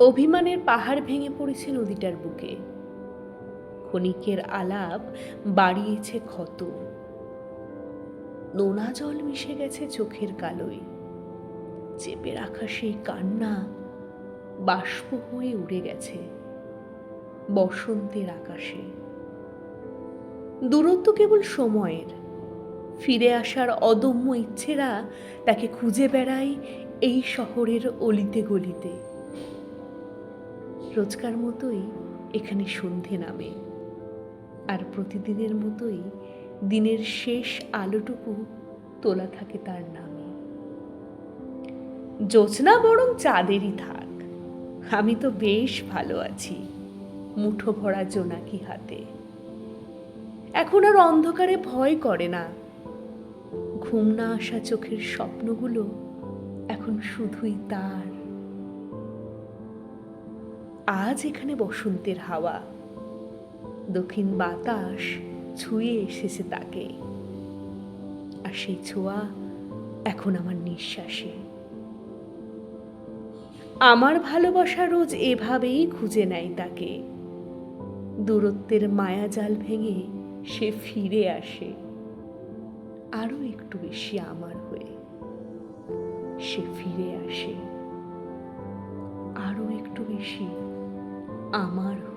অভিমানের পাহাড় ভেঙে পড়েছে নদীটার বুকে। ক্ষণিকের আলাপ বাড়িয়েছে ক্ষত। নোনা জল মিশে গেছে চোখের কালোয়। চেপে রাখা সেই কান্না বাষ্প হয়ে উড়ে গেছে বসন্তের আকাশে। দূরত্ব কেবল সময়ের। ফিরে আসার অদম্য ইচ্ছেরা তাকে খুঁজে বেড়ায় এই শহরের অলিতে গলিতে। রোজকার মতোই এখানে সন্ধে নামে, আর প্রতিদিনের মতোই দিনের শেষ আলোটুকু তোলা থাকে তার নামে। জ্যোৎস্না বরং চাঁদেরই থাক, আমি তো বেশ ভালো আছি মুঠো ভরা জোনাকি হাতে। এখন আর অন্ধকারে ভয় করে না। ঘুম না আসা চোখের স্বপ্নগুলো এখন শুধুই তার। আজ এখানে বসন্তের হাওয়া, দক্ষিণ বাতাস ছুঁয়ে এসেছে তাকে, আর সেই ছোঁয়া এখন আমার নিঃশ্বাসে। আমার ভালোবাসা রোজ এভাবেই খুঁজে নেয় তাকে। দূরত্বের মায়াজাল ভেঙে সে ফিরে আসে আরো একটু বেশি আমার হয়ে। সে ফিরে আসে আরো একটু বেশি আমার হয়ে।